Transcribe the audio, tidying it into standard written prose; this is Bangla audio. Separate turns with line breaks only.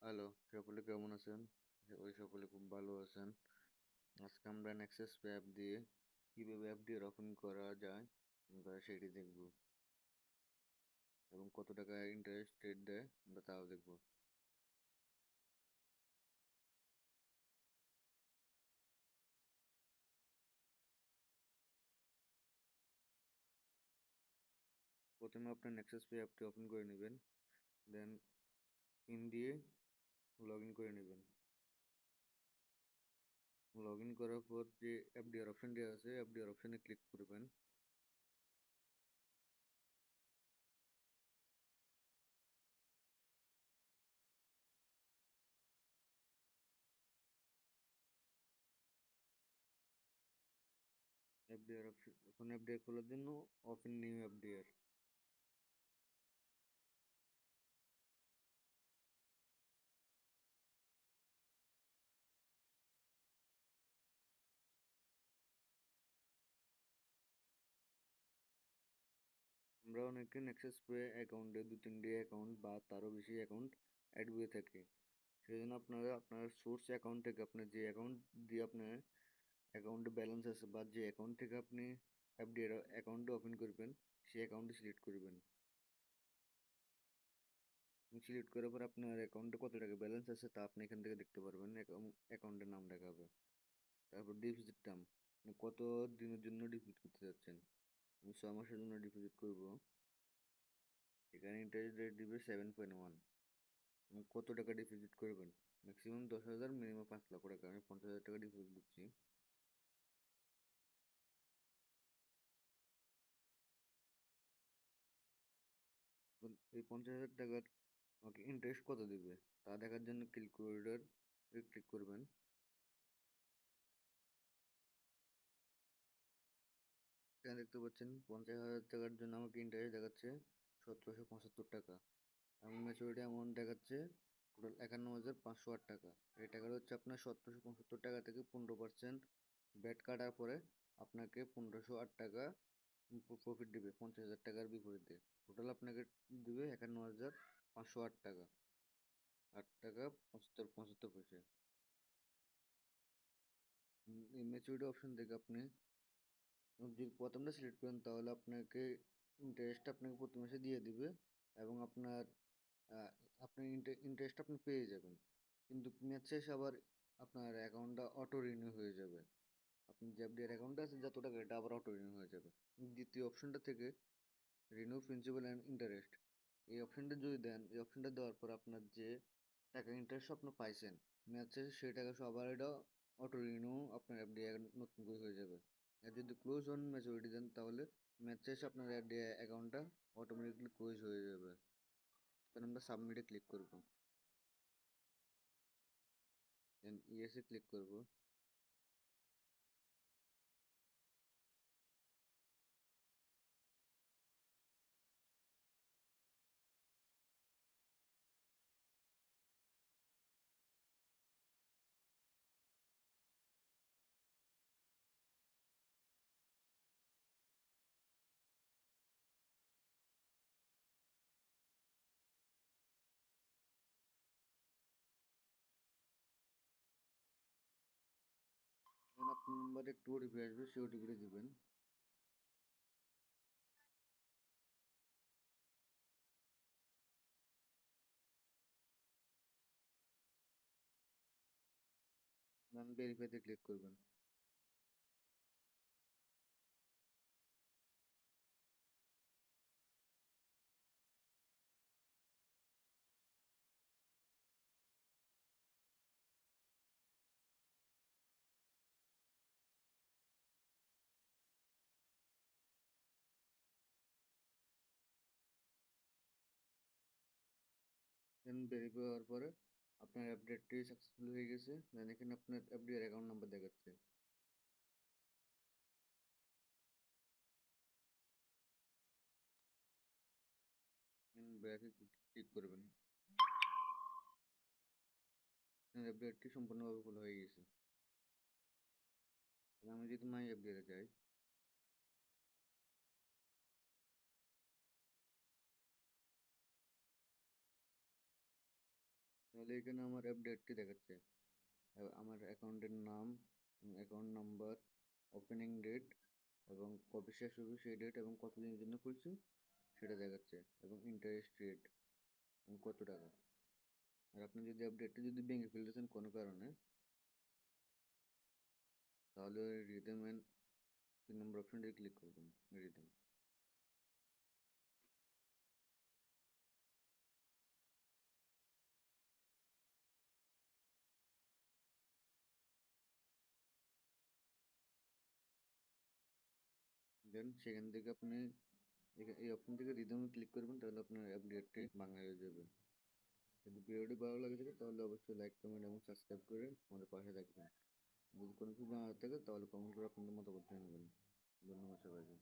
হ্যালো, সকলে কেমন আছেন? ওই সকলে খুব ভালো আছেন। আজকে আমরা নেক্সাস পে অ্যাপ দিয়ে কিভাবে এফডিআর ওপেন করা যায় আমরা সেটি দেখব এবং কত টাকা ইন্টারেস্ট রেট দেয় আমরা তাও দেখব। প্রথমে আপনার নেক্সাস পে অ্যাপটি ওপেন করে নেবেন, দেন পিন দিয়ে লগ ইন করে নেবেন। লগ ইন করার পর যে এফডিআর অপশনটি আছে এফডিআর অপশনে ক্লিক করবেন। এফডিআর অপশন এখন এফডিআর খোলার জন্য ওপেন নিউ এফডিআর। আমরা অনেকে নেক্সাস পে অ্যাকাউন্টে দু তিনটি অ্যাকাউন্ট বা তারও বেশি অ্যাকাউন্ট অ্যাড করে থাকি। সেই জন্য আপনারা আপনার সোর্স অ্যাকাউন্ট থেকে আপনার যে অ্যাকাউন্ট দিয়ে আপনার অ্যাকাউন্টে ব্যালেন্স আছে বা যে অ্যাকাউন্ট থেকে আপনি এফডি অ্যাকাউন্টে ওপেন করবেন সেই অ্যাকাউন্টটি সিলেক্ট করবেন। সিলেক্ট করার পর আপনার অ্যাকাউন্টে কত টাকা ব্যালেন্স আছে তা আপনি এখান থেকে দেখতে পারবেন। অ্যাকাউন্টের নাম দেখাবে, তারপর ডিপোজিট টার্ম কত দিনের জন্য ডিপোজিট করতে যাচ্ছেন। আমি 6 মাসের জন্য ডিপোজিট করব। এখানে ইন্টারেস্ট রেট দিবে 7.1। কত টাকা ডিপোজিট করবেন? ম্যাক্সিমাম 10,000, মিনিমাম 5 লক্ষ টাকা। আমি 50,000 টাকা ডিপোজিট দিচ্ছি। এই 50,000 টাকার আমাকে ইন্টারেস্ট কত দিবে তা দেখার জন্য ক্যালকুলেটর ক্লিক করবেন। এখানে দেখতে পাচ্ছেন 50,000 টাকার জন্য আমাকে ইন্টারেস্ট দেখাচ্ছে 1775 টাকা এবং ম্যাচুরিটি অ্যামাউন্ট দেখাচ্ছে টোটাল 51,508 টাকা। এই টাকাটা হচ্ছে আপনার 1775 টাকা থেকে 15% ব্যাট কাটার পরে আপনাকে 1508 টাকা প্রফিট দিবে 50,000 টাকার বিপরীতে। টোটাল আপনাকে দিবে 51,508 টাকা, 8 টাকা 75 পয়সা। এই ম্যাচুরিটি অপশন থেকে আপনি যদি প্রথমটা সিলেক্ট করেন তাহলে আপনাকে ইন্টারেস্ট আপনাকে প্রতি মাসে দিয়ে দিবে এবং আপনার আহ, আপনি ইন্টারেস্ট আপনি পেয়ে যাবেন। কিন্তু মেয়াদ শেষে আবার আপনার অ্যাকাউন্টটা অটো রিনিউ হয়ে যাবে। আপনি যে এফডিআর অ্যাকাউন্টে আছে যত টাকা এটা আবার অটো রিনিউ হয়ে যাবে। দ্বিতীয় অপশনটা থেকে রিনিউ প্রিন্সিপাল অ্যান্ড ইন্টারেস্ট এই অপশনটা যদি দেন, এই অপশনটা দেওয়ার পর আপনার যে টাকা ইন্টারেস্ট আপনি পাইছেন মেয়াদ শেষে সেই টাকা সহ আবার এটা অটো রিনিউ আপনার এফডি নতুন করে হয়ে যাবে। আর যদি ক্লোজ অন ম্যাচুরিটি দেন তাহলে মেয়াদ শেষে আপনার এফডি অ্যাকাউন্টটা অটোমেটিকলি ক্লোজ হয়ে যাবে। তখন আমরা সাবমিটে ক্লিক করব, দেন ইয়েসে ক্লিক করব। দেন আপনার নাম্বারে একটু ওটিপি আসবে, সেই ওটিপিটা দিবেন। দেন ভেরিফাইতে ক্লিক করবেন। দেন ভেরিফাই হওয়ার পরে আপনার আপডেটটি সাকসেসফুল হয়ে গেছে। দেন এখানে আপনার এফডিআর অ্যাকাউন্ট নাম্বার দেখাচ্ছে। দেন ব্যাকে ক্লিক করবেন। এফডিআরটি সম্পূর্ণভাবে খোলা হয়ে গেছে। তাহলে আমি যদি মাই এফডিআর যাই, তাহলে এখানে আমার অ্যাপ ডেটটি দেখাচ্ছে, আমার অ্যাকাউন্টের নাম, অ্যাকাউন্ট নাম্বার, ওপেনিং ডেট এবং কবে শেষ হবে সেই ডেট এবং কতদিনের জন্য খুলছি সেটা দেখাচ্ছে, এবং ইন্টারেস্ট রেট কত টাকা। আর আপনি যদি আপডেটটা যদি ভেঙে ফেলতেছেন কোনো কারণে, তাহলে রিদেম এন্ড 3 নম্বর অপশনটি ক্লিক করবেন, রিদেম। দেন সেখান থেকে আপনি এই অপশন থেকে রিদেমে ক্লিক করবেন, তাহলে আপনার আপডেটটি বাংলা হয়ে যাবে। যদি ভিডিওটি ভালো লাগে থাকে তাহলে অবশ্যই লাইক, কমেন্ট এবং সাবস্ক্রাইব করে আমাদের পাশে থাকবেন। যদি কোনো কিছু জানার থাকে তাহলে কমেন্ট করে আপনাদের মতামত জানাবেন। ধন্যবাদ সবাইকে।